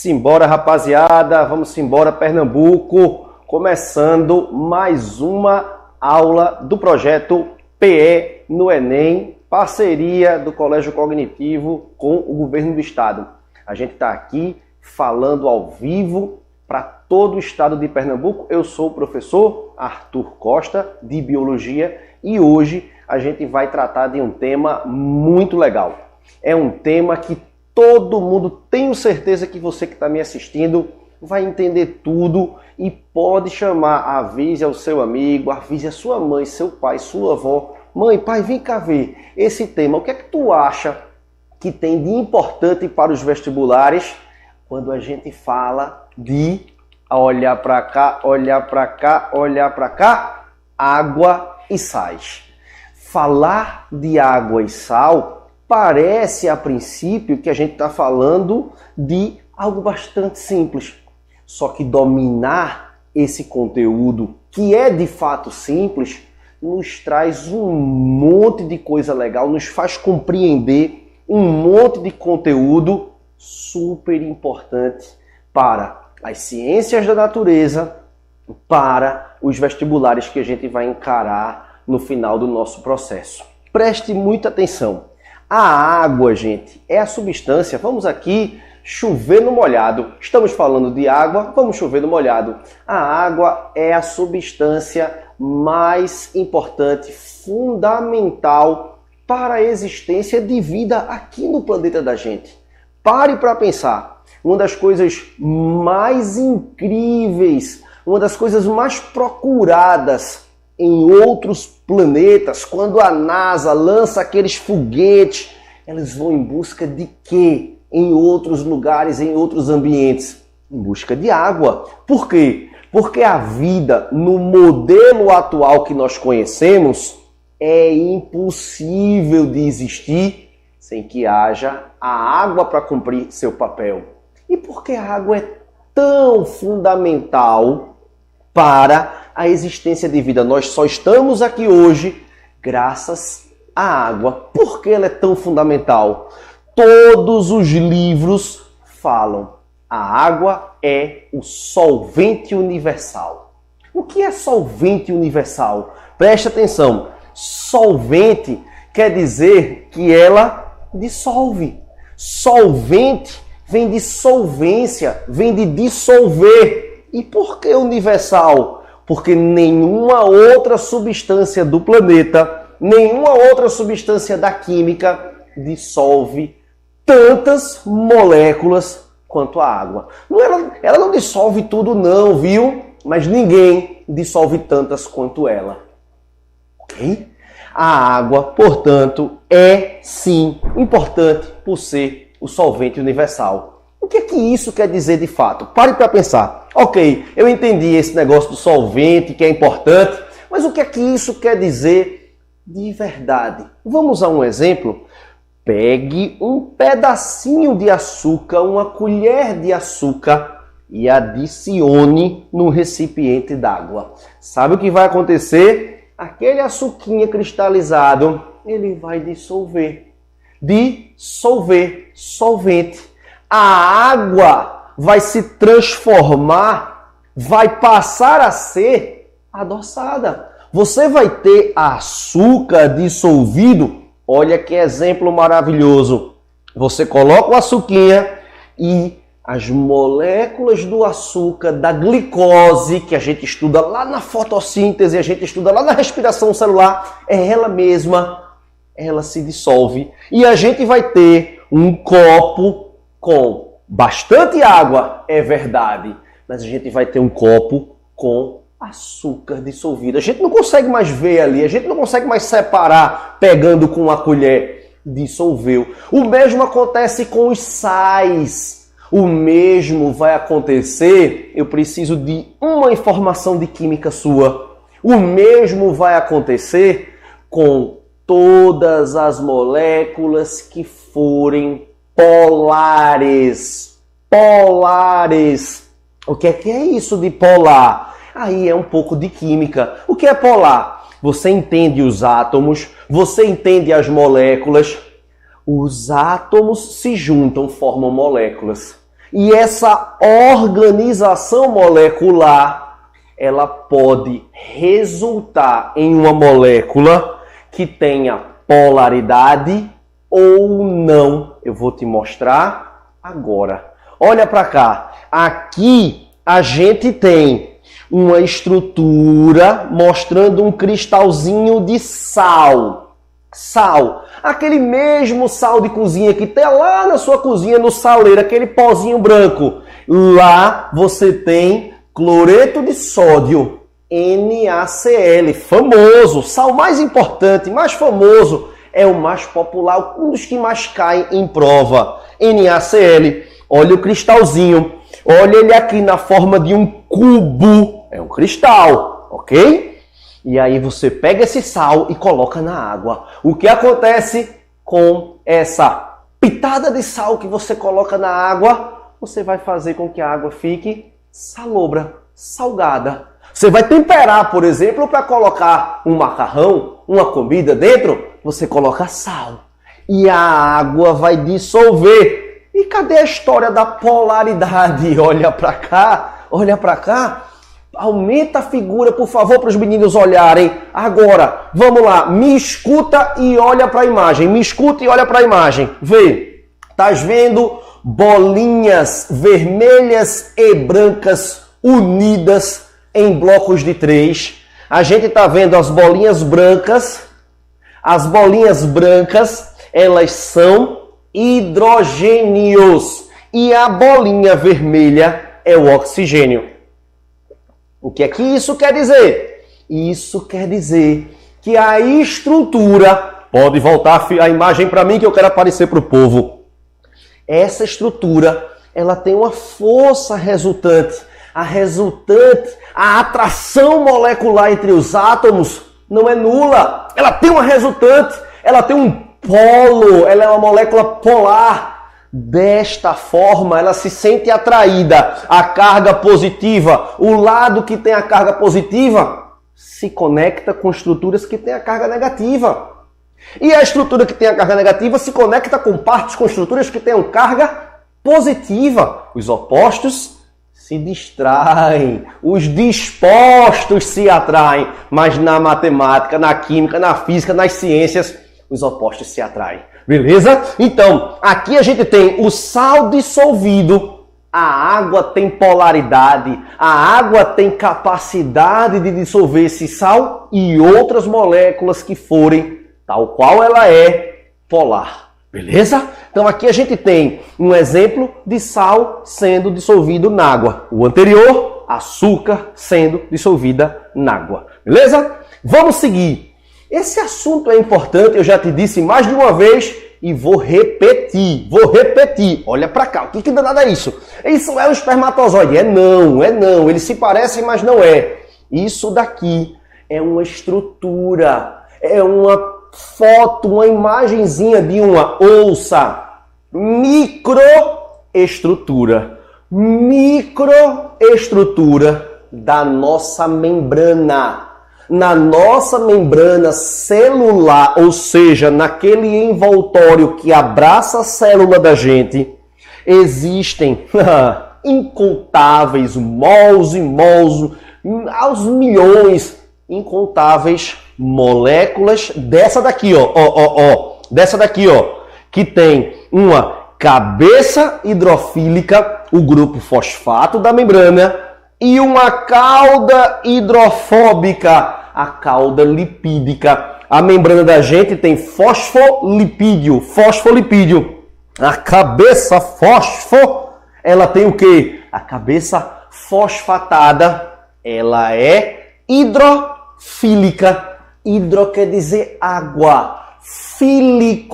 Simbora, rapaziada, vamos embora, Pernambuco, começando mais uma aula do projeto PE no Enem, parceria do Colégio Cognitivo com o Governo do Estado. A gente está aqui falando ao vivo para todo o estado de Pernambuco. Eu sou o professor Arthur Costa, de Biologia, e hoje a gente vai tratar de um tema muito legal. É um tema que todo mundo, tenho certeza que você que está me assistindo vai entender tudo e pode chamar, avise ao seu amigo, avise a sua mãe, seu pai, sua avó. Mãe, pai, vem cá ver esse tema. O que é que tu acha que tem de importante para os vestibulares quando a gente fala de olhar para cá, olhar para cá, olhar para cá, água e sais? Falar de água e sal parece, a princípio, que a gente está falando de algo bastante simples. Só que dominar esse conteúdo, que é de fato simples, nos traz um monte de coisa legal, nos faz compreender um monte de conteúdo super importante para as ciências da natureza, para os vestibulares que a gente vai encarar no final do nosso processo. Preste muita atenção. A água, gente, é a substância. Vamos aqui chover no molhado. Estamos falando de água, vamos chover no molhado. A água é a substância mais importante, fundamental para a existência de vida aqui no planeta da gente. Pare para pensar. Uma das coisas mais incríveis, uma das coisas mais procuradas em outros planetas, quando a NASA lança aqueles foguetes, elas vão em busca de quê? Em outros lugares, em outros ambientes? Em busca de água. Por quê? Porque a vida, no modelo atual que nós conhecemos, é impossível de existir sem que haja a água para cumprir seu papel. E por que a água é tão fundamental para a existência de vida? Nós só estamos aqui hoje graças à água. Por que ela é tão fundamental? Todos os livros falam. A água é o solvente universal. O que é solvente universal? Preste atenção. Solvente quer dizer que ela dissolve. Solvente vem de solvência, vem de dissolver. E por que universal? Porque nenhuma outra substância do planeta, nenhuma outra substância da química dissolve tantas moléculas quanto a água. Ela não dissolve tudo não, viu? Mas ninguém dissolve tantas quanto ela. Ok? A água, portanto, é sim importante por ser o solvente universal. O que é que isso quer dizer de fato? Pare para pensar. Ok, eu entendi esse negócio do solvente que é importante, mas o que é que isso quer dizer de verdade? Vamos a um exemplo? Pegue um pedacinho de açúcar, uma colher de açúcar e adicione no recipiente d'água. Sabe o que vai acontecer? Aquele açuquinha cristalizado, ele vai dissolver. Dissolver, solvente. A água vai se transformar, vai passar a ser adoçada. Você vai ter açúcar dissolvido. Olha que exemplo maravilhoso. Você coloca o açuquinha e as moléculas do açúcar, da glicose, que a gente estuda lá na fotossíntese, a gente estuda lá na respiração celular, é ela mesma, ela se dissolve. E a gente vai ter um copo com bastante água, é verdade, mas a gente vai ter um copo com açúcar dissolvido. A gente não consegue mais ver ali, a gente não consegue mais separar pegando com uma colher. Dissolveu. O mesmo acontece com os sais. O mesmo vai acontecer, eu preciso de uma informação de química sua. O mesmo vai acontecer com todas as moléculas que forem polares. Polares. O que é isso de polar? Aí é um pouco de química. O que é polar? Você entende os átomos, você entende as moléculas. Os átomos se juntam, formam moléculas. E essa organização molecular, ela pode resultar em uma molécula que tenha polaridade ou não. Eu vou te mostrar agora. Olha para cá. Aqui a gente tem uma estrutura mostrando um cristalzinho de sal. Sal. Aquele mesmo sal de cozinha que tem lá na sua cozinha, no saleiro, aquele pozinho branco. Lá você tem cloreto de sódio, NaCl, famoso. Sal mais importante, mais famoso, é o mais popular, um dos que mais caem em prova. NaCl. Olha o cristalzinho. Olha ele aqui na forma de um cubo. É um cristal, ok? E aí você pega esse sal e coloca na água. O que acontece com essa pitada de sal que você coloca na água? Você vai fazer com que a água fique salobra, salgada. Você vai temperar, por exemplo, para colocar um macarrão, uma comida dentro, você coloca sal. E a água vai dissolver. E cadê a história da polaridade? Olha para cá, olha para cá. Aumenta a figura, por favor, para os meninos olharem. Agora, vamos lá. Me escuta e olha para a imagem. Me escuta e olha para a imagem. Vê. Estás vendo bolinhas vermelhas e brancas unidas em blocos de 3. A gente está vendo as bolinhas brancas. As bolinhas brancas, elas são hidrogênios. E a bolinha vermelha é o oxigênio. O que é que isso quer dizer? Isso quer dizer que a estrutura... Pode voltar a imagem para mim que eu quero aparecer para o povo. Essa estrutura, ela tem uma força resultante. A atração molecular entre os átomos não é nula. Ela tem uma resultante, ela tem um polo, ela é uma molécula polar. Desta forma, ela se sente atraída à carga positiva. O lado que tem a carga positiva se conecta com estruturas que têm a carga negativa. E a estrutura que tem a carga negativa se conecta com partes, com estruturas que têm carga positiva. Os opostos se distraem, os dispostos se atraem. Mas na matemática, na química, na física, nas ciências, os opostos se atraem. Beleza? Então, aqui a gente tem o sal dissolvido, a água tem polaridade, a água tem capacidade de dissolver esse sal e outras moléculas que forem, tal qual ela é, polar. Beleza? Então aqui a gente tem um exemplo de sal sendo dissolvido na água. O anterior, açúcar sendo dissolvida na água. Beleza? Vamos seguir. Esse assunto é importante, eu já te disse mais de uma vez e vou repetir. Olha pra cá, o que danado é isso? Isso é um espermatozoide? É não. Eles se parecem, mas não é. Isso daqui é uma estrutura, é uma foto, uma imagenzinha de uma, ouça, microestrutura da nossa membrana. Na nossa membrana celular, ou seja, naquele envoltório que abraça a célula da gente, existem incontáveis mols e mols, aos milhões, incontáveis moléculas dessa daqui, que tem uma cabeça hidrofílica, o grupo fosfato da membrana, e uma cauda hidrofóbica, a cauda lipídica. A membrana da gente tem fosfolipídio. A cabeça ela tem o quê? A cabeça fosfatada, ela é hidrofílica. Hidro quer dizer água. Filia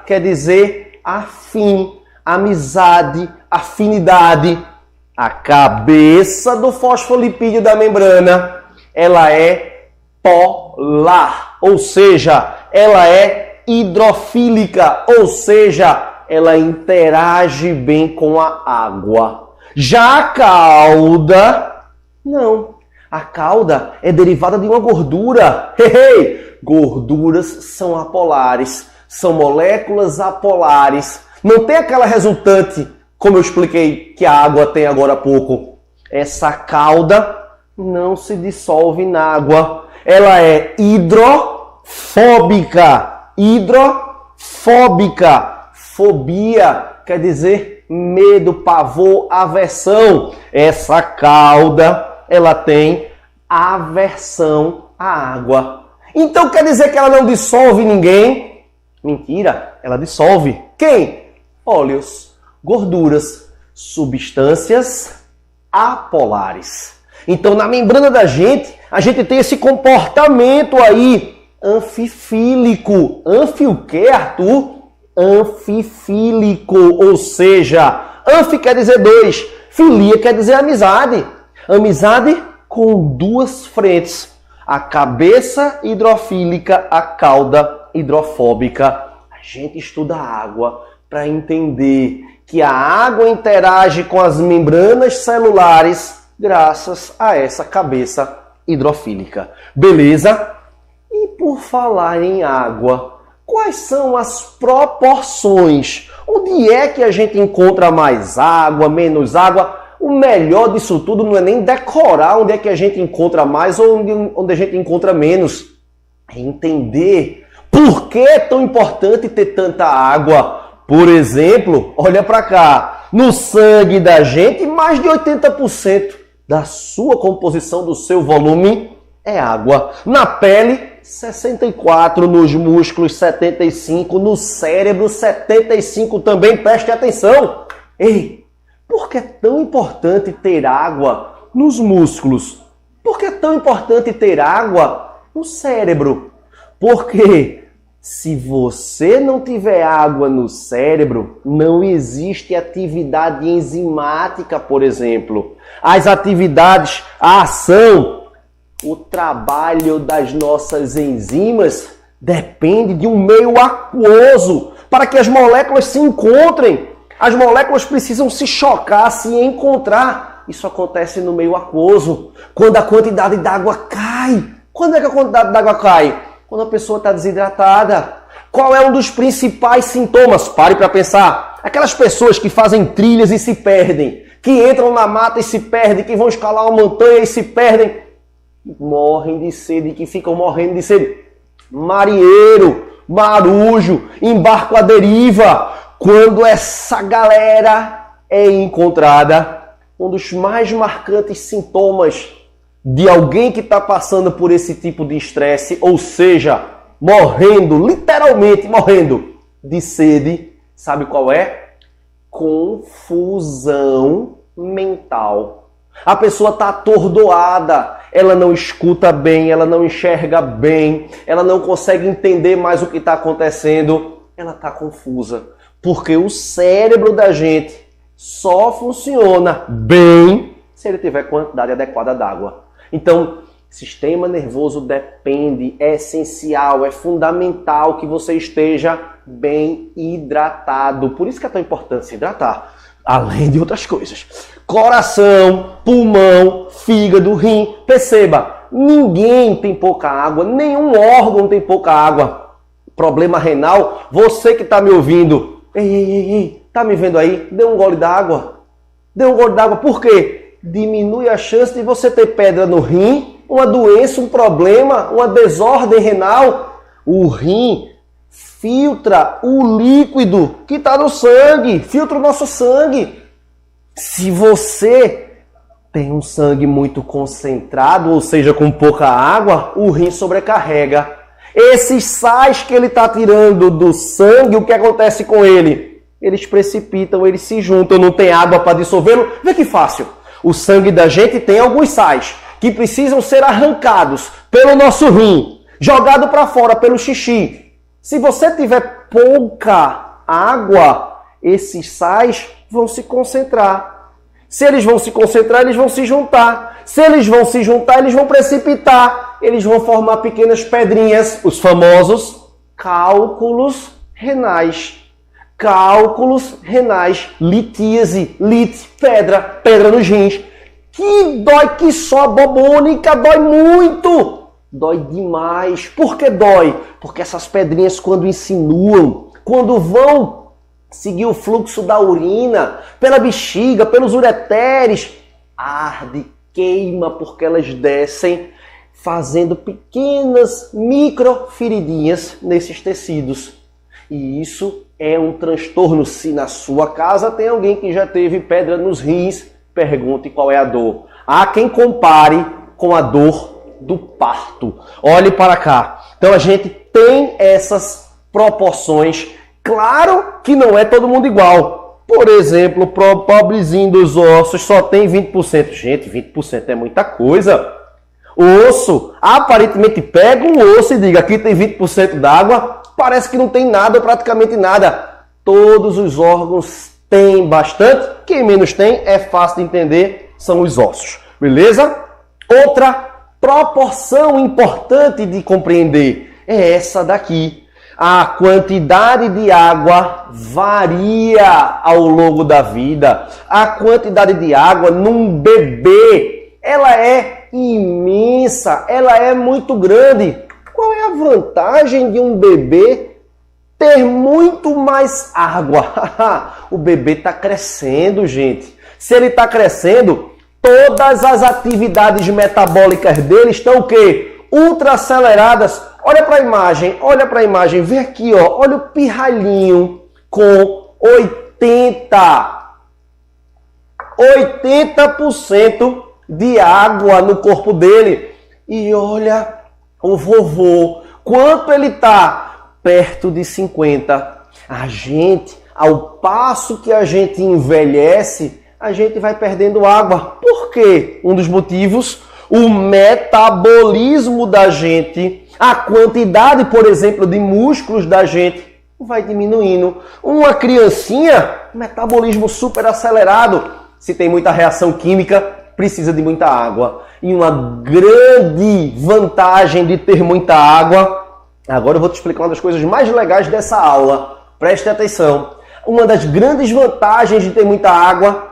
quer dizer afim, amizade, afinidade. A cabeça do fosfolipídio da membrana, ela é polar, ou seja, ela é hidrofílica, ou seja, ela interage bem com a água. Já a cauda, não. A cauda é derivada de uma gordura. Gorduras são apolares, são moléculas apolares. Não tem aquela resultante como eu expliquei que a água tem agora há pouco, essa cauda não se dissolve na água. Ela é hidrofóbica. Hidrofóbica. Fobia quer dizer medo, pavor, aversão. Essa cauda, ela tem aversão à água. Então quer dizer que ela não dissolve ninguém? Mentira, ela dissolve. Quem? Óleos, gorduras, substâncias apolares. Então na membrana da gente, a gente tem esse comportamento aí anfifílico. Anfi o quê, Arthur? Anfifílico, ou seja, anfi quer dizer dois, filia quer dizer amizade. Amizade com duas frentes, a cabeça hidrofílica, a cauda hidrofóbica. A gente estuda água para entender que a água interage com as membranas celulares graças a essa cabeça hidrofílica. Beleza? E por falar em água, quais são as proporções? Onde é que a gente encontra mais água, menos água? O melhor disso tudo não é nem decorar onde é que a gente encontra mais ou onde a gente encontra menos. É entender por que é tão importante ter tanta água. Por exemplo, olha para cá, no sangue da gente, mais de 80% da sua composição, do seu volume, é água. Na pele, 64%, nos músculos, 75%, no cérebro, 75% também. Preste atenção. Ei, por que é tão importante ter água nos músculos? Por que é tão importante ter água no cérebro? Porque se você não tiver água no cérebro, não existe atividade enzimática, por exemplo. As atividades, a ação, o trabalho das nossas enzimas depende de um meio aquoso para que as moléculas se encontrem. As moléculas precisam se chocar, se encontrar. Isso acontece no meio aquoso. Quando a quantidade d'água cai. Quando é que a quantidade d'água cai? Quando a pessoa está desidratada. Qual é um dos principais sintomas? Pare para pensar. Aquelas pessoas que fazem trilhas e se perdem, que entram na mata e se perdem, que vão escalar uma montanha e se perdem, morrem de sede, que ficam morrendo de sede. Marinheiro, marujo, embarco à deriva. Quando essa galera é encontrada, um dos mais marcantes sintomas de alguém que está passando por esse tipo de estresse, ou seja, morrendo, literalmente morrendo de sede, sabe qual é? Confusão mental. A pessoa está atordoada, ela não escuta bem, ela não enxerga bem, ela não consegue entender mais o que está acontecendo, ela está confusa. Porque o cérebro da gente só funciona bem se ele tiver quantidade adequada d'água. Então, sistema nervoso depende, é essencial, é fundamental que você esteja bem hidratado. Por isso que é tão importante se hidratar, além de outras coisas. Coração, pulmão, fígado, rim. Perceba, ninguém tem pouca água, nenhum órgão tem pouca água. Problema renal, você que está me ouvindo, ei, tá me vendo aí? Dê um gole d'água. Dê um gole d'água. Por quê? Diminui a chance de você ter pedra no rim, uma doença, um problema, uma desordem renal. O rim filtra o líquido que está no sangue, filtra o nosso sangue. Se você tem um sangue muito concentrado, ou seja, com pouca água, o rim sobrecarrega. Esses sais que ele está tirando do sangue, o que acontece com ele? Eles precipitam, eles se juntam, não tem água para dissolvê-lo. Vê que fácil. O sangue da gente tem alguns sais que precisam ser arrancados pelo nosso rim, jogado para fora pelo xixi. Se você tiver pouca água, esses sais vão se concentrar. Se eles vão se concentrar, eles vão se juntar. Se eles vão se juntar, eles vão precipitar. Eles vão formar pequenas pedrinhas, os famosos cálculos renais. Cálculos renais, litíase, lite, pedra nos rins. Que dói que só, bobônica, dói muito. Dói demais. Por que dói? Porque essas pedrinhas, quando insinuam, quando vão seguir o fluxo da urina, pela bexiga, pelos ureteres, arde, queima, porque elas descem fazendo pequenas microferidinhas nesses tecidos. E isso é um transtorno. Se na sua casa tem alguém que já teve pedra nos rins, pergunte qual é a dor. Há quem compare com a dor do parto. Olhe para cá. Então a gente tem essas proporções. Claro que não é todo mundo igual. Por exemplo, o pobrezinho dos ossos só tem 20%. Gente, 20% é muita coisa. O osso, aparentemente pega um osso e diga, aqui tem 20% d'água, parece que não tem nada, praticamente nada. Todos os órgãos têm bastante. Quem menos tem, é fácil de entender, são os ossos. Beleza? Outra proporção importante de compreender é essa daqui. A quantidade de água varia ao longo da vida. A quantidade de água num bebê, ela é imensa, ela é muito grande. Qual é a vantagem de um bebê ter muito mais água? O bebê está crescendo, gente. Se ele está crescendo, todas as atividades metabólicas dele estão o quê? Ultra aceleradas. Olha para a imagem, vê aqui, ó, olha o pirralhinho com 80% de água no corpo dele. E olha o vovô, quanto ele tá? Perto de 50. A gente, ao passo que a gente envelhece, a gente vai perdendo água. Por quê? Um dos motivos, o metabolismo da gente, a quantidade, por exemplo, de músculos da gente vai diminuindo. Uma criancinha, metabolismo super acelerado. Se tem muita reação química, precisa de muita água. E uma grande vantagem de ter muita água, agora eu vou te explicar uma das coisas mais legais dessa aula. Preste atenção. Uma das grandes vantagens de ter muita água,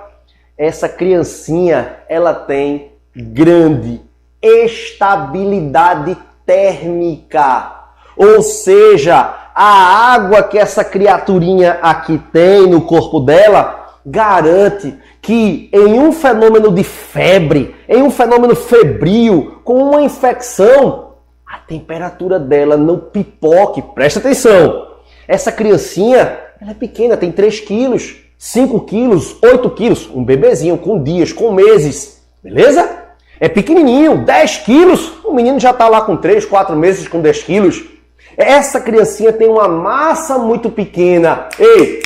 essa criancinha, ela tem grande estabilidade térmica. Ou seja, a água que essa criaturinha aqui tem no corpo dela garante que em um fenômeno de febre, em um fenômeno febril, com uma infecção, a temperatura dela não pipoque. Presta atenção. Essa criancinha, ela é pequena, tem 3 quilos, 5 quilos, 8 quilos. Um bebezinho com dias, com meses. Beleza? É pequenininho, 10 quilos. O menino já está lá com 3, 4 meses com 10 quilos. Essa criancinha tem uma massa muito pequena. Ei,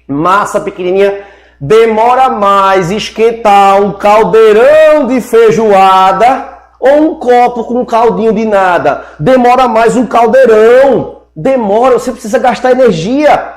massa pequenininha. Demora mais esquentar um caldeirão de feijoada ou um copo com um caldinho de nada. Demora mais um caldeirão. Demora, você precisa gastar energia.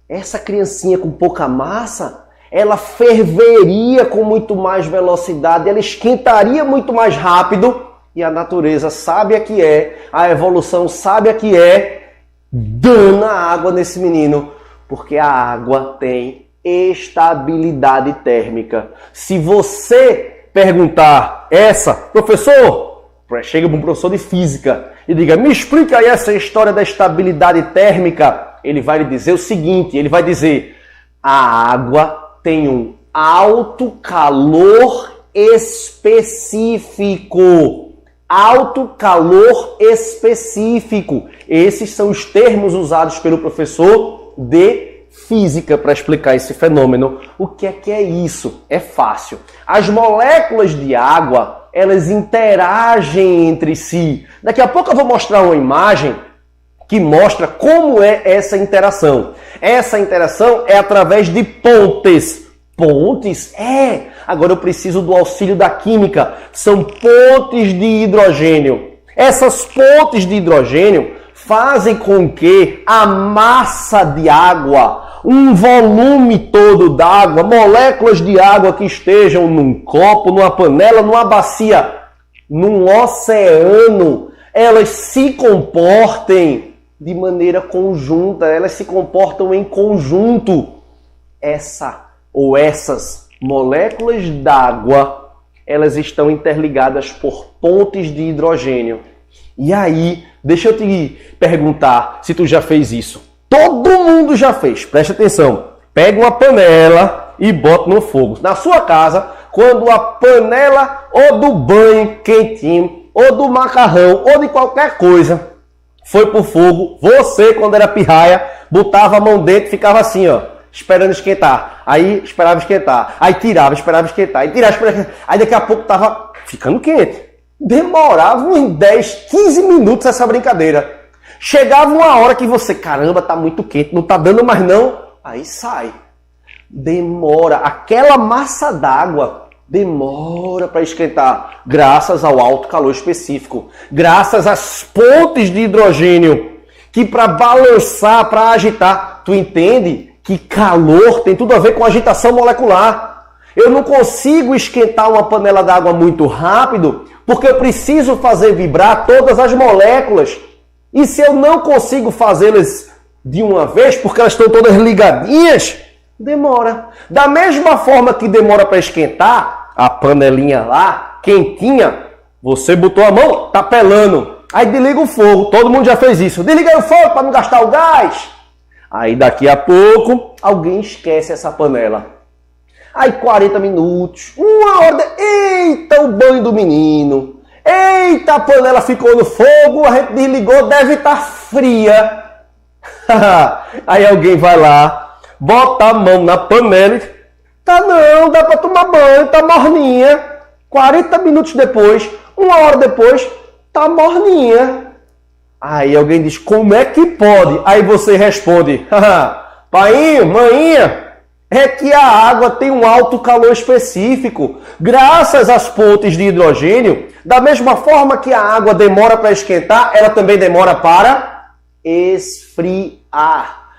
Essa criancinha com pouca massa, ela ferveria com muito mais velocidade, ela esquentaria muito mais rápido e a natureza sabe a que é, a evolução sabe a que é, dana água nesse menino, porque a água tem estabilidade térmica. Se você perguntar professor, chega para um professor de física e diga, me explica aí essa história da estabilidade térmica, ele vai lhe dizer o seguinte, ele vai dizer, a água tem um alto calor específico. Alto calor específico. Esses são os termos usados pelo professor de física para explicar esse fenômeno. O que é isso? É fácil. As moléculas de água, elas interagem entre si. Daqui a pouco eu vou mostrar uma imagem que mostra como é essa interação. Essa interação é através de pontes. Pontes? Agora eu preciso do auxílio da química. São pontes de hidrogênio. Essas pontes de hidrogênio fazem com que a massa de água, um volume todo d'água, moléculas de água que estejam num copo, numa panela, numa bacia, num oceano, elas se comportem de maneira conjunta, elas se comportam em conjunto. Essas moléculas d'água, elas estão interligadas por pontes de hidrogênio. E aí, deixa eu te perguntar se tu já fez isso. Todo mundo já fez, presta atenção. Pega uma panela e bota no fogo. Na sua casa, quando a panela ou do banho quentinho, ou do macarrão, ou de qualquer coisa, foi pro fogo, você, quando era pirraia, botava a mão dentro e ficava assim, ó, esperando esquentar. Aí esperava esquentar. Aí tirava, esperava esquentar. Aí tirava, esperava esquentar. Aí daqui a pouco tava ficando quente. Demorava uns 10, 15 minutos essa brincadeira. Chegava uma hora que você, caramba, tá muito quente, não tá dando mais não. Aí sai. Demora. Aquela massa d'água demora para esquentar, graças ao alto calor específico, graças às pontes de hidrogênio, que para balançar, para agitar, tu entende que calor tem tudo a ver com agitação molecular. Eu não consigo esquentar uma panela d'água muito rápido, porque eu preciso fazer vibrar todas as moléculas. E se eu não consigo fazê-las de uma vez, porque elas estão todas ligadinhas, demora. Da mesma forma que demora para esquentar, a panelinha lá, quentinha, você botou a mão, tá pelando. Aí desliga o fogo, todo mundo já fez isso. Desliga aí o fogo para não gastar o gás. Aí daqui a pouco, alguém esquece essa panela. Aí 40 minutos, uma hora, eita o banho do menino. Eita, a panela ficou no fogo, a gente desligou, deve estar fria. Aí alguém vai lá, bota a mão na panela e tá não, dá para tomar banho, tá morninha. 40 minutos depois, uma hora depois, tá morninha. Aí alguém diz, como é que pode? Aí você responde, painho, maninha, é que a água tem um alto calor específico. Graças às pontes de hidrogênio, da mesma forma que a água demora para esquentar, ela também demora para esfriar.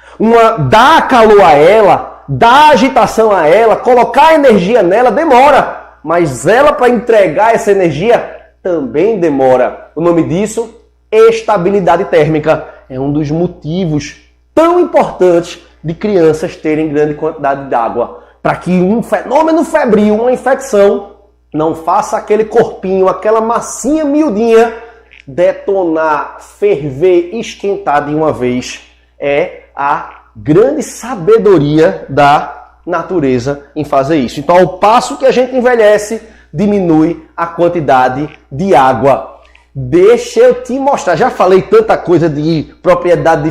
Dá calor a ela, dá agitação a ela, colocar energia nela demora. Mas ela, para entregar essa energia, também demora. O nome disso, estabilidade térmica. É um dos motivos tão importantes de crianças terem grande quantidade de água. Para que um fenômeno febril, uma infecção, não faça aquele corpinho, aquela massinha miudinha, detonar, ferver, esquentar de uma vez. É a grande sabedoria da natureza em fazer isso. Então, ao passo que a gente envelhece, diminui a quantidade de água. Deixa eu te mostrar. Já falei tanta coisa de propriedade de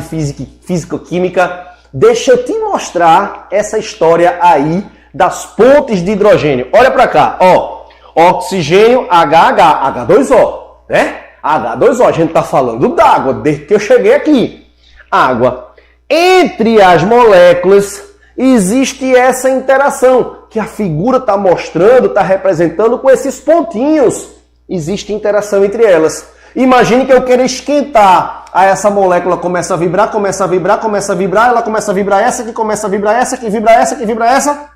físico-química. Deixa eu te mostrar essa história aí das pontes de hidrogênio. Olha para cá, ó. Oxigênio, HH, H2O, né? H2O, a gente tá falando d'água desde que eu cheguei aqui. Água. Entre as moléculas existe essa interação que a figura está mostrando, está representando com esses pontinhos. Existe interação entre elas. Imagine que eu queira esquentar. Aí essa molécula começa a vibrar, começa a vibrar, começa a vibrar, ela começa a vibrar essa, que começa a vibrar essa, que vibra essa, que vibra essa.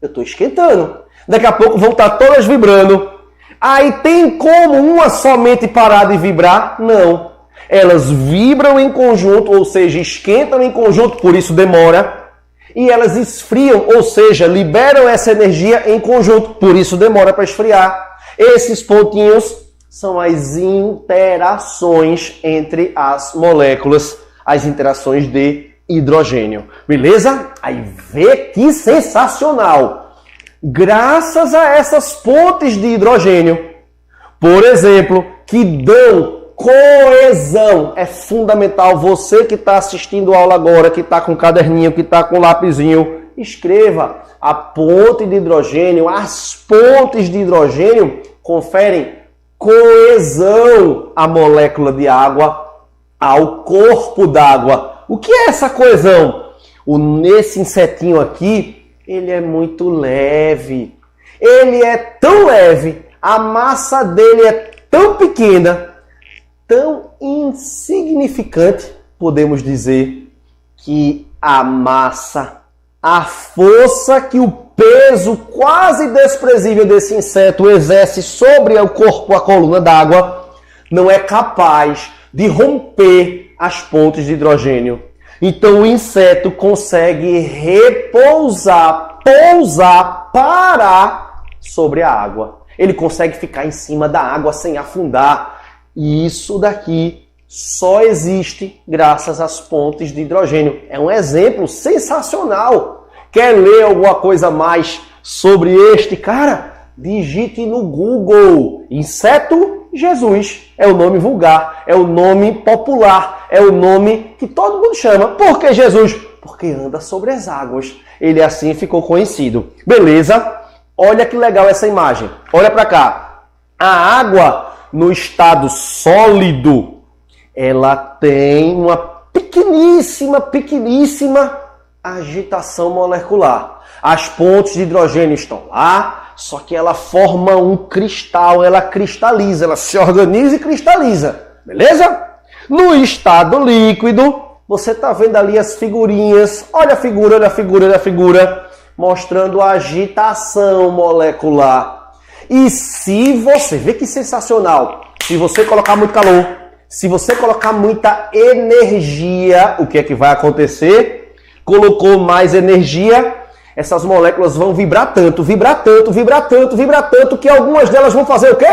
Eu estou esquentando. Daqui a pouco vão estar todas vibrando. Aí tem como uma somente parar de vibrar? Não. Elas vibram em conjunto, ou seja, esquentam em conjunto, por isso demora. E elas esfriam, ou seja, liberam essa energia em conjunto, por isso demora para esfriar. Esses pontinhos são as interações entre as moléculas, as interações de hidrogênio. Beleza? Aí vê que sensacional! Graças a essas pontes de hidrogênio, por exemplo, que dão coesão, é fundamental. Você que está assistindo a aula agora, que está com caderninho, que está com lapisinho, escreva. A ponte de hidrogênio, as pontes de hidrogênio conferem coesão à molécula de água, ao corpo d'água. O que é essa coesão? Nesse insetinho aqui, ele é muito leve. Ele é tão leve, a massa dele é tão pequena, tão insignificante, podemos dizer, que a massa, a força que o peso quase desprezível desse inseto exerce sobre o corpo, a coluna d'água, não é capaz de romper as pontes de hidrogênio. Então o inseto consegue repousar, parar sobre a água. Ele consegue ficar em cima da água sem afundar. E isso daqui só existe graças às pontes de hidrogênio. É um exemplo sensacional Quer ler alguma coisa mais sobre este cara? Digite no Google. Inseto Jesus. É o nome vulgar, é o nome popular, é o nome que todo mundo chama. Por que Jesus? Porque anda sobre as águas. Ele assim ficou conhecido. Beleza? Olha que legal essa imagem. Olha para cá. A água no estado sólido, ela tem uma pequeníssima agitação molecular. As pontes de hidrogênio estão lá, só que ela forma um cristal, ela cristaliza, ela se organiza e cristaliza. Beleza? No estado líquido, você está vendo ali as figurinhas. Olha a figura, mostrando a agitação molecular. E se você, vê que sensacional, se você colocar muito calor, se você colocar muita energia, o que é que vai acontecer? Colocou mais energia, essas moléculas vão vibrar tanto, que algumas delas vão fazer o quê?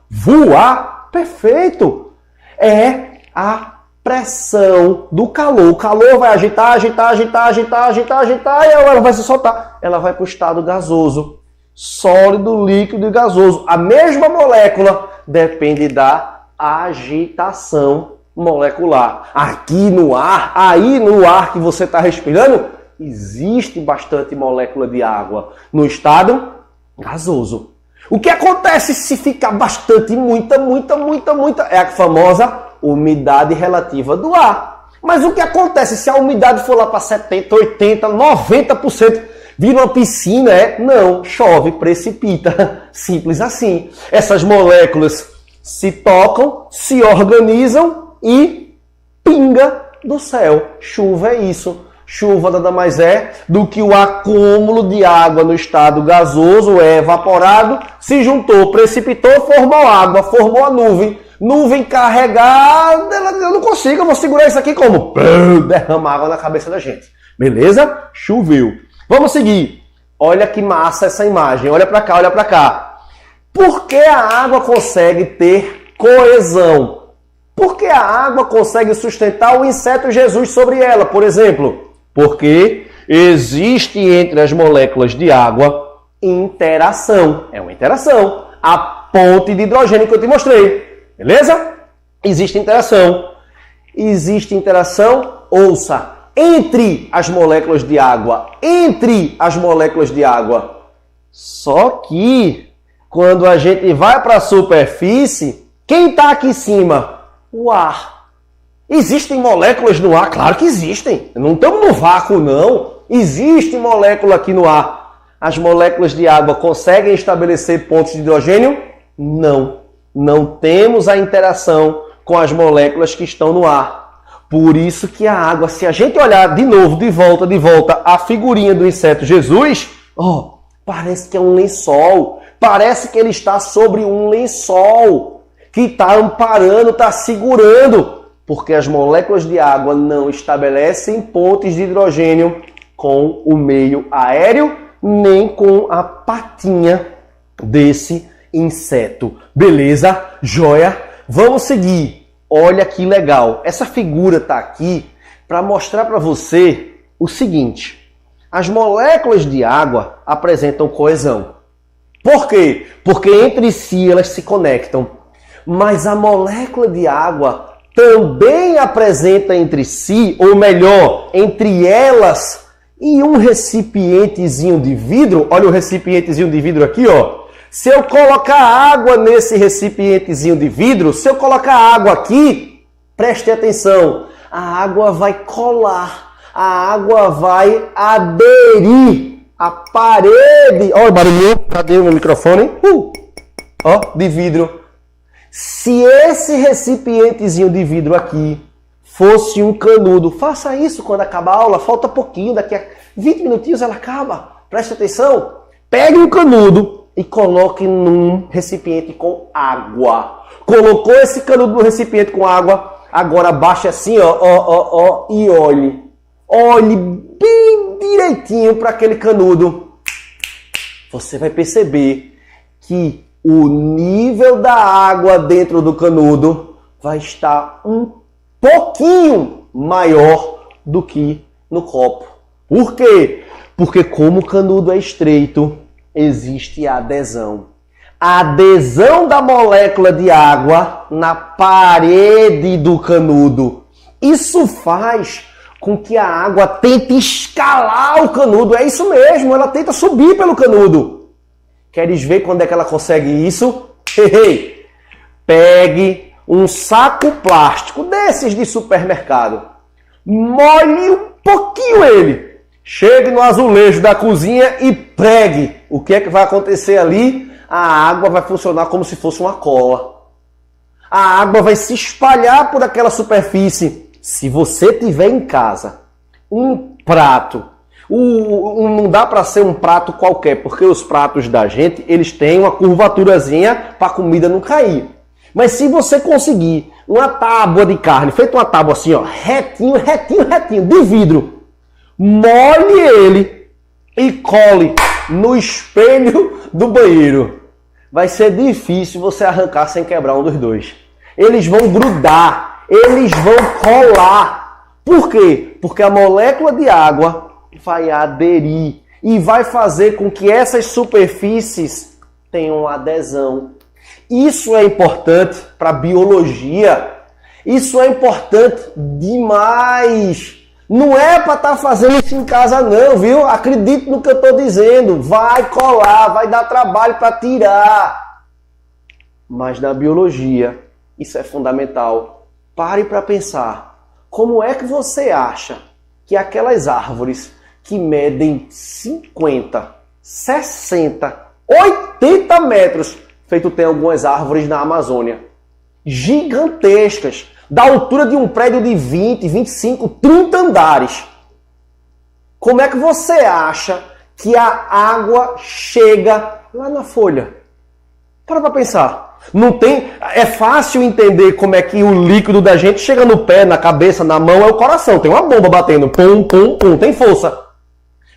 Voar. Perfeito. É a pressão do calor. O calor vai agitar, e ela vai se soltar. Ela vai para o estado gasoso. Sólido, líquido e gasoso. A mesma molécula depende da agitação molecular. Aqui no ar, aí no ar que você está respirando, existe bastante molécula de água no estado gasoso. O que acontece se ficar bastante, muita, é a famosa umidade relativa do ar. Mas o que acontece se a umidade for lá para 70%, 80%, 90%? Vira uma piscina, Não, chove, precipita. Simples assim. Essas moléculas se tocam, se organizam e pinga do céu. Chuva é isso. Chuva nada mais é do que o acúmulo de água no estado gasoso, evaporado, se juntou, precipitou, formou água, formou a nuvem. Nuvem carregada, eu não consigo, eu vou segurar isso aqui como? Derrama água na cabeça da gente. Beleza? Choveu. Vamos seguir. Olha que massa essa imagem. Olha para cá. Por que a água consegue ter coesão? Por que a água consegue sustentar o inseto Jesus sobre ela, por exemplo? Porque existe entre as moléculas de água interação. É uma interação. A ponte de hidrogênio que eu te mostrei. Beleza? Existe interação. Ouça. Entre as moléculas de água. Só que, quando a gente vai para a superfície, quem está aqui em cima? O ar. Existem moléculas no ar? Claro que existem. Não estamos no vácuo, não. Existe molécula aqui no ar. As moléculas de água conseguem estabelecer pontos de hidrogênio? Não. Não temos a interação com as moléculas que estão no ar. Por isso que a água, se a gente olhar de novo, de volta, a figurinha do inseto Jesus, parece que é um lençol. Parece que ele está sobre um lençol que está amparando, está segurando. Porque as moléculas de água não estabelecem pontes de hidrogênio com o meio aéreo, nem com a patinha desse inseto. Beleza? Joia? Vamos seguir. Olha que legal. Essa figura está aqui para mostrar para você o seguinte. As moléculas de água apresentam coesão. Por quê? Porque entre si elas se conectam. Mas a molécula de água também apresenta entre si, ou melhor, entre elas, e um recipientezinho de vidro. Olha o recipientezinho de vidro aqui, Se eu colocar água nesse recipientezinho de vidro, se eu colocar água aqui, preste atenção, a água vai colar, a água vai aderir à parede. Olha o barulho, cadê o meu microfone? De vidro. Se esse recipientezinho de vidro aqui fosse um canudo, faça isso quando acabar a aula, falta pouquinho, daqui a 20 minutinhos ela acaba. Preste atenção, pegue um canudo e coloque num recipiente com água. Colocou esse canudo no recipiente com água, agora baixe assim, e olhe. Olhe bem direitinho para aquele canudo. Você vai perceber que o nível da água dentro do canudo vai estar um pouquinho maior do que no copo. Por quê? Porque como o canudo é estreito, existe a adesão. A adesão da molécula de água na parede do canudo. Isso faz com que a água tente escalar o canudo. É isso mesmo, ela tenta subir pelo canudo. Queres ver quando é que ela consegue isso? Pegue um saco plástico desses de supermercado. Molhe um pouquinho ele. Chegue no azulejo da cozinha e pregue. O que é que vai acontecer ali? A água vai funcionar como se fosse uma cola. A água vai se espalhar por aquela superfície. Se você tiver em casa um prato, não dá para ser um prato qualquer, porque os pratos da gente, eles têm uma curvaturazinha para a comida não cair. Mas se você conseguir uma tábua de carne, feita uma tábua assim, ó, retinho, de vidro, molhe ele e cole no espelho do banheiro. Vai ser difícil você arrancar sem quebrar um dos dois. Eles vão grudar, eles vão colar. Por quê? Porque a molécula de água vai aderir e vai fazer com que essas superfícies tenham adesão. Isso é importante para a biologia. Isso é importante demais. Não é para estar fazendo isso em casa não, viu? Acredite no que eu estou dizendo. Vai colar, vai dar trabalho para tirar. Mas na biologia, isso é fundamental. Pare para pensar. Como é que você acha que aquelas árvores que medem 50, 60, 80 metros, feito tem algumas árvores na Amazônia, gigantescas, da altura de um prédio de 20, 25, 30 andares. Como é que você acha que a água chega lá na folha? Para pensar. Não tem, é fácil entender como é que o líquido da gente chega no pé, na cabeça, na mão, é o coração. Tem uma bomba batendo, pum, pum, pum, tem força.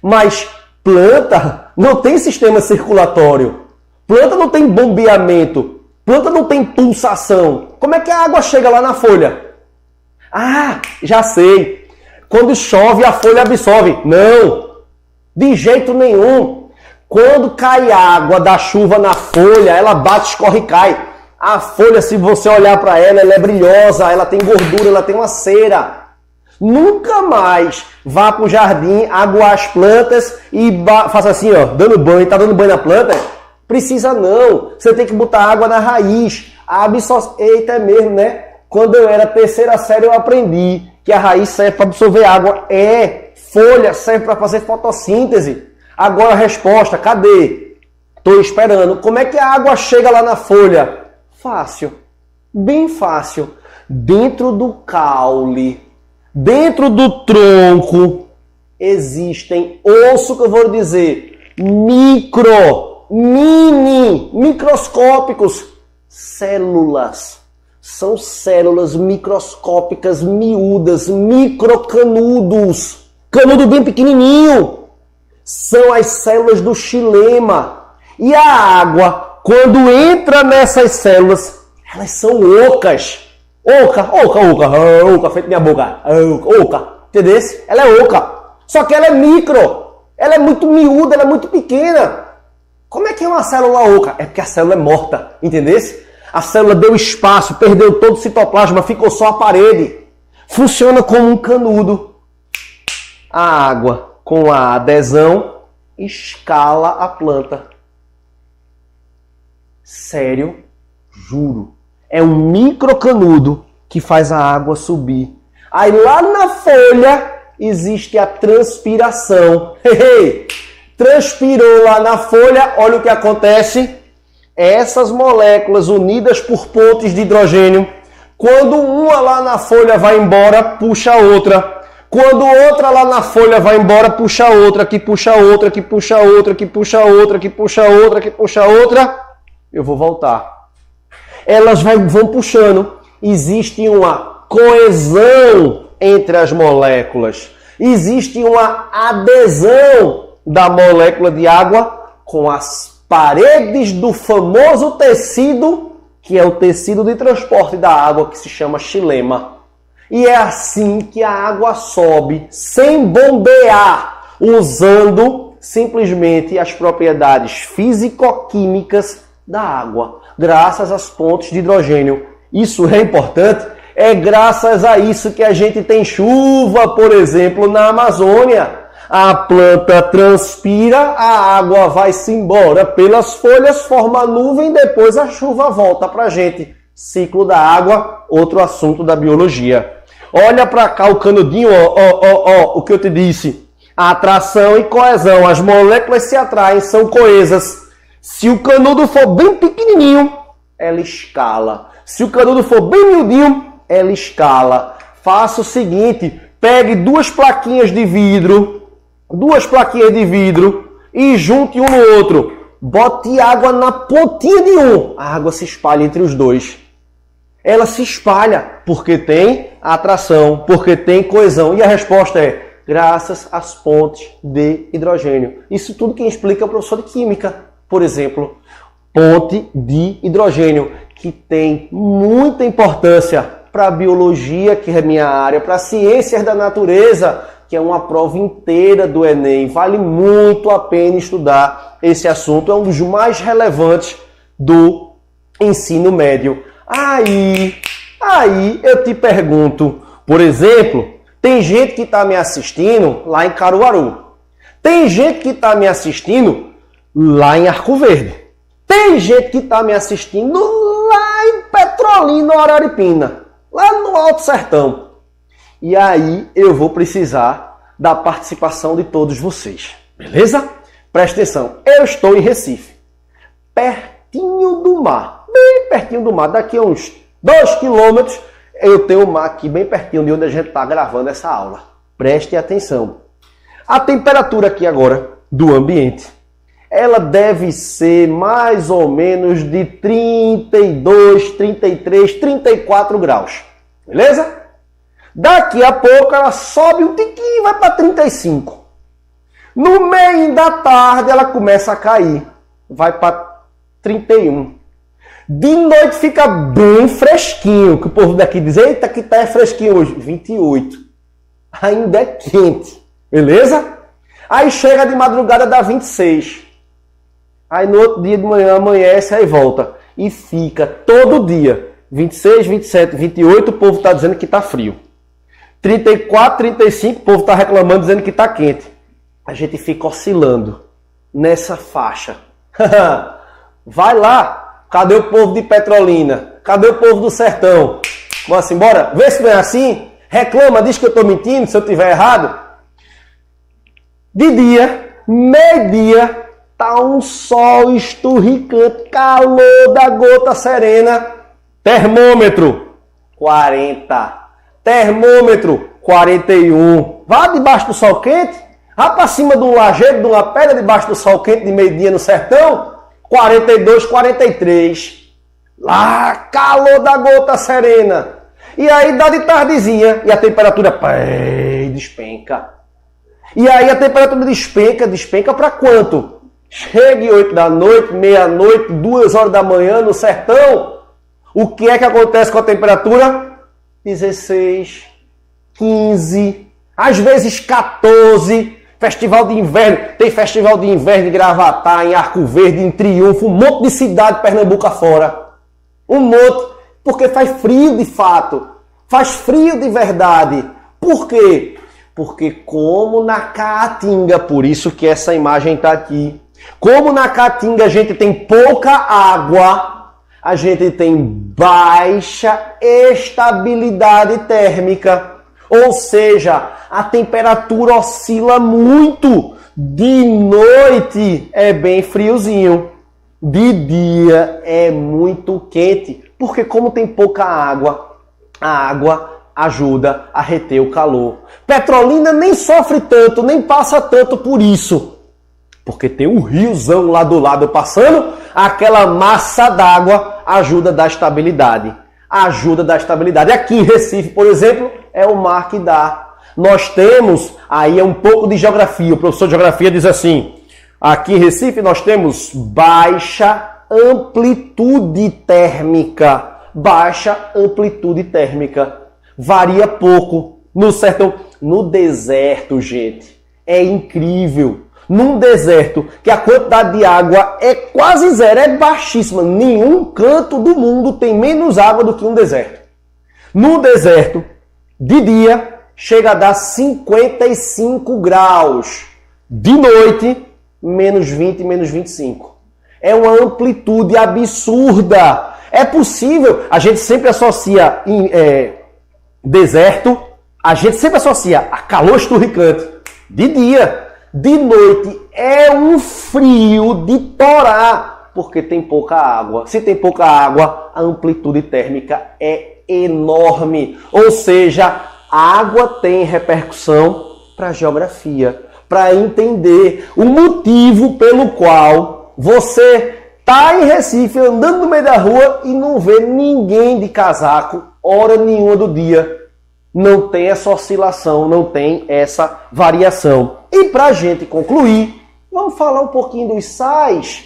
Mas planta não tem sistema circulatório. Planta não tem bombeamento. Planta não tem pulsação. Como é que a água chega lá na folha? Ah, já sei. Quando chove, a folha absorve. Não, de jeito nenhum. Quando cai água da chuva na folha, ela bate, escorre e cai. A folha, se você olhar para ela, ela é brilhosa, ela tem gordura, ela tem uma cera. Nunca mais vá para o jardim, aguar as plantas e faça assim, ó, dando banho. Tá dando banho na planta? Precisa não. Você tem que botar água na raiz. A absorção... Eita, é mesmo, né? Quando eu era terceira série, eu aprendi que a raiz serve para absorver água. Folha serve para fazer fotossíntese. Agora a resposta, cadê? Estou esperando. Como é que a água chega lá na folha? Fácil. Bem fácil. Dentro do caule, dentro do tronco, existem, ouça o que eu vou dizer, microscópicos, células. São células microscópicas, miúdas, microcanudos. Canudo bem pequenininho. São as células do xilema. E a água, quando entra nessas células, elas são ocas. Oca, feito minha boca. Oca, entendeu? Ela é oca. Só que ela é micro. Ela é muito miúda, ela é muito pequena. Como é que é uma célula oca? É porque a célula é morta, entendeu? A célula deu espaço, perdeu todo o citoplasma, ficou só a parede. Funciona como um canudo. A água, com a adesão, escala a planta. Sério, juro. É um microcanudo que faz a água subir. Aí lá na folha existe a transpiração. Transpirou lá na folha, olha o que acontece. Essas moléculas unidas por pontes de hidrogênio, quando uma lá na folha vai embora, puxa a outra. Quando outra lá na folha vai embora, puxa a outra, que puxa a outra, que puxa a outra, que puxa a outra, que puxa a outra, que puxa a outra. Eu vou voltar. Elas vão puxando. Existe uma coesão entre as moléculas. Existe uma adesão da molécula de água com as paredes do famoso tecido, que é o tecido de transporte da água, que se chama xilema. E é assim que a água sobe, sem bombear. usando simplesmente as propriedades físico-químicas da água, graças às pontes de hidrogênio. Isso é importante? É graças a isso que a gente tem chuva, por exemplo, na Amazônia. A planta transpira, a água vai-se embora pelas folhas, forma nuvem, depois a chuva volta para a gente. Ciclo da água, outro assunto da biologia. Olha para cá o canudinho, o que eu te disse. Atração e coesão. As moléculas se atraem, são coesas. Se o canudo for bem pequenininho, ela escala. Se o canudo for bem miudinho, ela escala. Faça o seguinte, pegue duas plaquinhas de vidro e junte um no outro. Bote água na pontinha de um. A água se espalha entre os dois. Ela se espalha porque tem atração, porque tem coesão. E a resposta é graças às pontes de hidrogênio. Isso tudo quem explica é o professor de química, por exemplo. Ponte de hidrogênio, que tem muita importância para a biologia, que é minha área, para ciências da natureza, que é uma prova inteira do Enem. Vale muito a pena estudar esse assunto. É um dos mais relevantes do ensino médio. Aí eu te pergunto, por exemplo, tem gente que está me assistindo lá em Caruaru. Tem gente que está me assistindo lá em Arco Verde. Tem gente que está me assistindo lá em Petrolina, Araripina, lá no Alto Sertão. E aí eu vou precisar da participação de todos vocês, beleza? Presta atenção, eu estou em Recife, pertinho do mar, bem pertinho do mar. Daqui a uns 2 quilômetros eu tenho o mar aqui bem pertinho de onde a gente está gravando essa aula. Preste atenção. A temperatura aqui agora do ambiente, ela deve ser mais ou menos de 32, 33, 34 graus. Beleza? Daqui a pouco ela sobe um tiquinho e vai para 35. No meio da tarde ela começa a cair. Vai para 31. De noite fica bem fresquinho. Que o povo daqui diz, eita, que tá fresquinho hoje. 28. Ainda é quente. Beleza? Aí chega de madrugada, dá 26. Aí no outro dia de manhã amanhece, aí volta. E fica todo dia. 26, 27, 28, o povo está dizendo que está frio. 34, 35, o povo está reclamando, dizendo que está quente. A gente fica oscilando nessa faixa. Vai lá. Cadê o povo de Petrolina? Cadê o povo do sertão? Vamos embora? Vê se não é assim. Reclama, diz que eu estou mentindo, se eu estiver errado. De dia, meio-dia, tá um sol esturricante, calor da gota serena. Termômetro, 40. Termômetro, 41. Vá debaixo do sol quente. Vá para cima de um lajedo, de uma pedra debaixo do sol quente de meio-dia no sertão. 42, 43. Lá, calor da gota serena. E aí dá de tardezinha e a temperatura despenca. E aí a temperatura despenca para quanto? Chegue 8 da noite, meia-noite, 2 horas da manhã no sertão. O que é que acontece com a temperatura? 16, 15, às vezes 14. Festival de inverno. Tem festival de inverno em Gravatá, em Arco Verde, em Triunfo. Um monte de cidade de Pernambuco afora. Um monte. Porque faz frio de fato. Faz frio de verdade. Por quê? Porque como na Caatinga, por isso que essa imagem está aqui. Como na Caatinga a gente tem pouca água, a gente tem baixa estabilidade térmica. Ou seja, a temperatura oscila muito. De noite é bem friozinho. De dia é muito quente. Porque como tem pouca água, a água ajuda a reter o calor. Petrolina nem sofre tanto, nem passa tanto por isso. Porque tem um riozão lá do lado passando, aquela massa d'água ajuda a dar estabilidade. Ajuda a dar estabilidade. Aqui em Recife, por exemplo, é o mar que dá. Nós temos, aí é um pouco de geografia. O professor de geografia diz assim, aqui em Recife nós temos baixa amplitude térmica. Baixa amplitude térmica. Varia pouco. No sertão, no deserto, gente. é incrível. Num deserto que a quantidade de água é quase zero, é baixíssima. Nenhum canto do mundo tem menos água do que um deserto. No deserto, de dia, chega a dar 55 graus. De noite, menos 20, menos 25. É uma amplitude absurda. É possível, a gente sempre associa deserto, a gente sempre associa a calor esturricante de dia. De noite é um frio de torar, porque tem pouca água. Se tem pouca água, a amplitude térmica é enorme. Ou seja, a água tem repercussão para a geografia, para entender o motivo pelo qual você está em Recife andando no meio da rua e não vê ninguém de casaco hora nenhuma do dia. Não tem essa oscilação, não tem essa variação. E para a gente concluir, vamos falar um pouquinho dos sais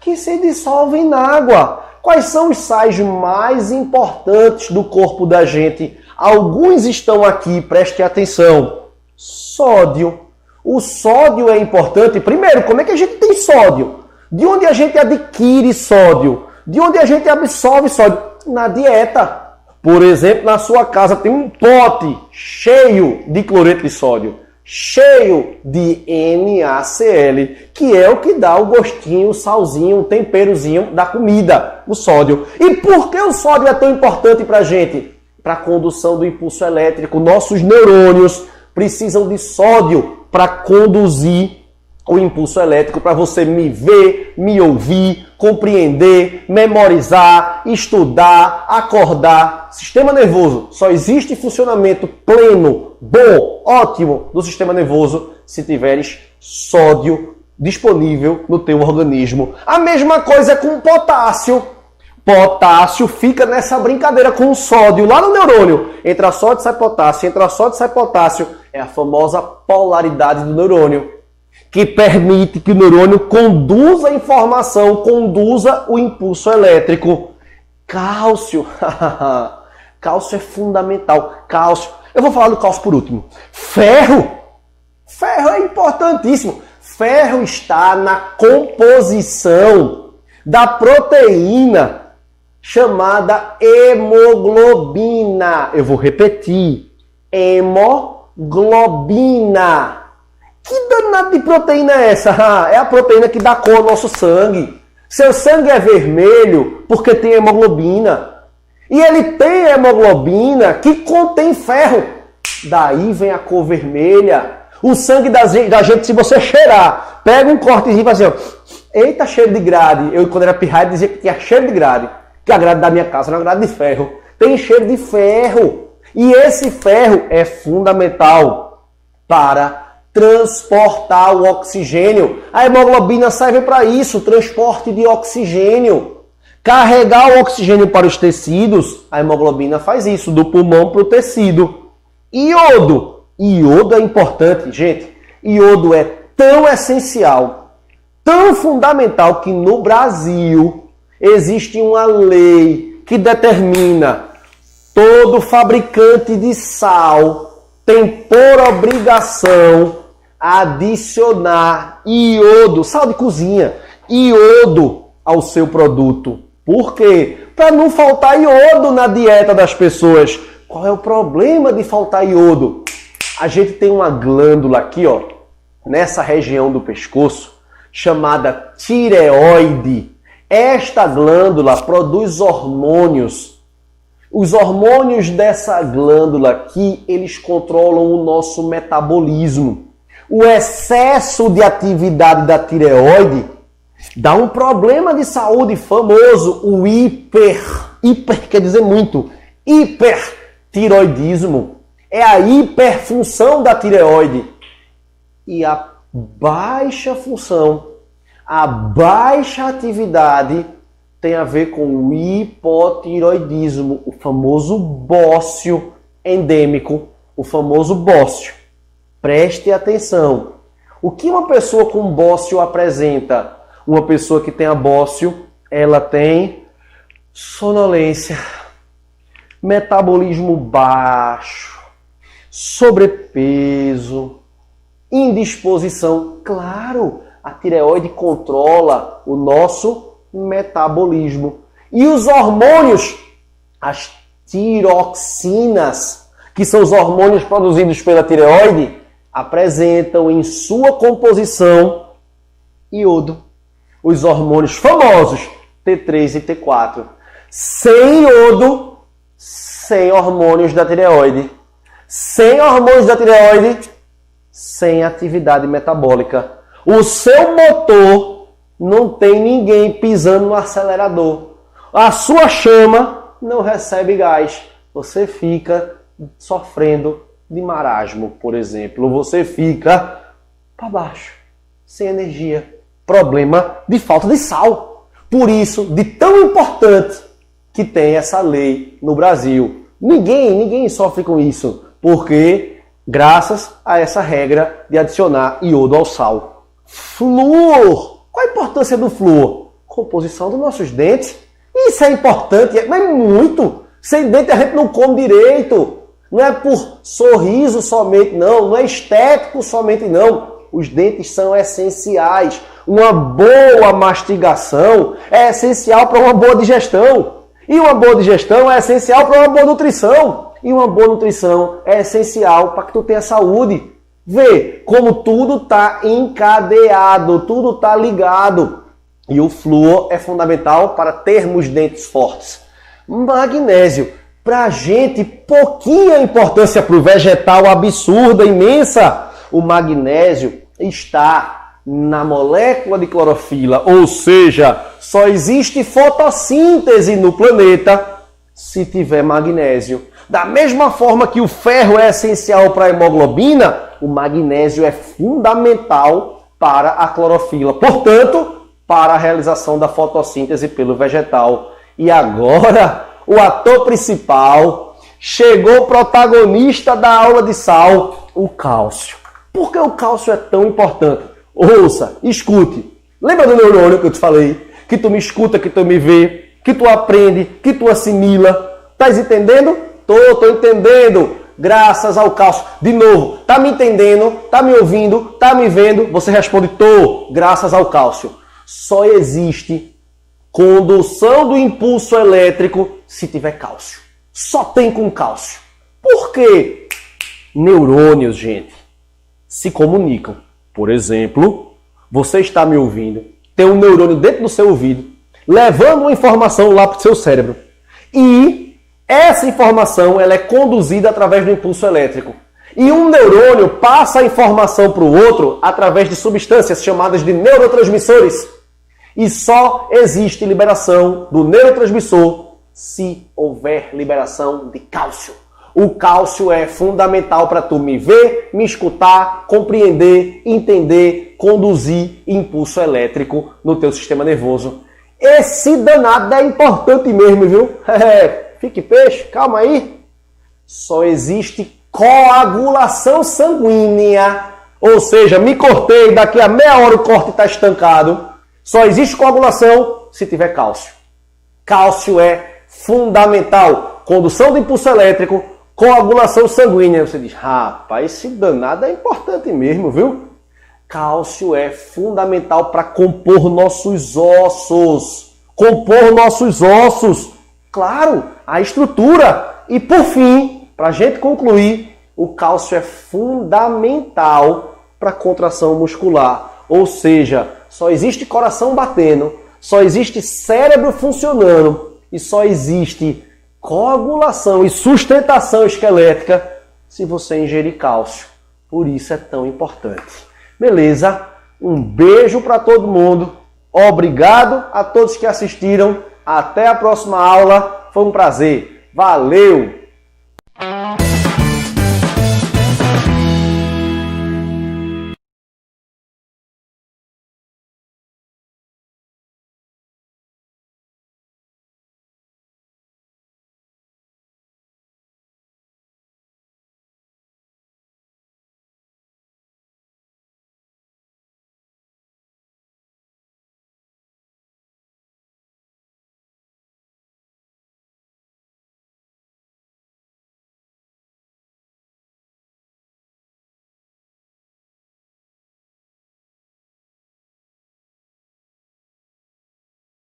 que se dissolvem na água. Quais são os sais mais importantes do corpo da gente? Alguns estão aqui, preste atenção. Sódio. O sódio é importante. Primeiro, como é que a gente tem sódio? De onde a gente adquire sódio? De onde a gente absorve sódio? Na dieta. Por exemplo, na sua casa tem um pote cheio de cloreto de sódio, cheio de NaCl, que é o que dá o gostinho, o salzinho, o temperozinho da comida, o sódio. E por que o sódio é tão importante para a gente? Para a condução do impulso elétrico. Nossos neurônios precisam de sódio para conduzir o impulso elétrico, para você me ver, me ouvir, compreender, memorizar, estudar, acordar. Sistema nervoso só existe funcionamento pleno, bom, ótimo do sistema nervoso se tiveres sódio disponível no teu organismo. A mesma coisa com potássio. Potássio fica nessa brincadeira com o sódio lá no neurônio. Entra sódio, sai potássio, entra sódio, sai potássio. É a famosa polaridade do neurônio, que permite que o neurônio conduza a informação, conduza o impulso elétrico. Cálcio. Cálcio é fundamental. Cálcio. Eu vou falar do cálcio por último. Ferro. Ferro é importantíssimo. Ferro está na composição da proteína chamada hemoglobina. Eu vou repetir. Hemoglobina. Que danado de proteína é essa? É a proteína que dá cor ao nosso sangue. Seu sangue é vermelho porque tem hemoglobina. E ele tem hemoglobina que contém ferro. Daí vem a cor vermelha. O sangue da gente, se você cheirar, pega um cortezinho e faz assim, ó, eita, cheiro de grade. Eu, quando era pirraia, dizia que tinha cheiro de grade. Que a grade da minha casa era uma grade de ferro. Tem cheiro de ferro. E esse ferro é fundamental para transportar o oxigênio. A hemoglobina serve para isso, transporte de oxigênio. Carregar o oxigênio para os tecidos, a hemoglobina faz isso, do pulmão para o tecido. Iodo. Iodo é importante, gente. Iodo é tão essencial, tão fundamental, que no Brasil existe uma lei que determina todo fabricante de sal tem por obrigação adicionar iodo, sal de cozinha, iodo ao seu produto. Por quê? Para não faltar iodo na dieta das pessoas. Qual é o problema de faltar iodo? A gente tem uma glândula aqui, ó, nessa região do pescoço, chamada tireoide. Esta glândula produz hormônios. Os hormônios dessa glândula aqui, eles controlam o nosso metabolismo. O excesso de atividade da tireoide dá um problema de saúde famoso, o hiper quer dizer muito, hipertiroidismo. É a hiperfunção da tireoide. E a baixa função, a baixa atividade tem a ver com o hipotiroidismo, o famoso bócio endêmico, o famoso bócio. Preste atenção. O que uma pessoa com bócio apresenta? Uma pessoa que tem a bócio, ela tem sonolência, metabolismo baixo, sobrepeso, Indisposição. Claro, a tireoide controla o nosso metabolismo. E os hormônios, as tiroxinas, que são os hormônios produzidos pela tireoide, apresentam em sua composição iodo. Os hormônios famosos T3 e T4. Sem iodo, sem hormônios da tireoide. Sem hormônios da tireoide, sem atividade metabólica. O seu motor não tem ninguém pisando no acelerador. A sua chama não recebe gás. Você fica sofrendo de marasmo, por exemplo. Você fica para baixo, sem energia. Problema de falta de sal. Por isso, de tão importante que tem essa lei no Brasil. Ninguém sofre com isso, porque graças a essa regra de adicionar iodo ao sal. Flúor. Qual a importância do flúor? Composição dos nossos dentes. Isso é importante, mas muito. Sem dente a gente não come direito. Não é por sorriso somente, não. Não é estético somente, não. Os dentes são essenciais. Uma boa mastigação é essencial para uma boa digestão. E uma boa digestão é essencial para uma boa nutrição. E uma boa nutrição é essencial para que tu tenha saúde. Vê como tudo está encadeado, tudo está ligado. E o flúor é fundamental para termos dentes fortes. Magnésio. Para a gente, pouquinha importância para o vegetal, absurda, imensa. O magnésio está na molécula de clorofila, ou seja, só existe fotossíntese no planeta se tiver magnésio. Da mesma forma que o ferro é essencial para a hemoglobina, o magnésio é fundamental para a clorofila, portanto, para a realização da fotossíntese pelo vegetal. E agora, o ator principal, chegou o protagonista da aula de sal, o cálcio. Por que o cálcio é tão importante? Ouça, escute. Lembra do neurônio que eu te falei? Que tu me escuta, que tu me vê, que tu aprende, que tu assimila. Estás entendendo? Tô entendendo. Graças ao cálcio. De novo, tá me entendendo? Tá me ouvindo? Tá me vendo? Você responde, tô. Graças ao cálcio. Só existe condução do impulso elétrico se tiver cálcio. Só tem com cálcio. Por quê? Neurônios, gente, se comunicam. Por exemplo, você está me ouvindo, tem um neurônio dentro do seu ouvido, levando uma informação lá para o seu cérebro. E essa informação ela é conduzida através do impulso elétrico. E um neurônio passa a informação para o outro através de substâncias chamadas de neurotransmissores. E só existe liberação do neurotransmissor se houver liberação de cálcio. O cálcio é fundamental para tu me ver, me escutar, compreender, entender, conduzir impulso elétrico no teu sistema nervoso. Esse danado é importante mesmo, viu? Fique peixe, calma aí. Só existe coagulação sanguínea. Ou seja, me cortei, daqui a meia hora o corte está estancado. Só existe coagulação se tiver cálcio. Cálcio é fundamental. Condução do impulso elétrico, coagulação sanguínea. Você diz, rapaz, esse danado é importante mesmo, viu? Cálcio é fundamental para compor nossos ossos. Compor nossos ossos. Claro, a estrutura. E por fim, para a gente concluir, o cálcio é fundamental para a contração muscular. Ou seja, só existe coração batendo, só existe cérebro funcionando e só existe coagulação e sustentação esquelética se você ingerir cálcio. Por isso é tão importante. Beleza? Um beijo para todo mundo. Obrigado a todos que assistiram. Até a próxima aula. Foi um prazer. Valeu!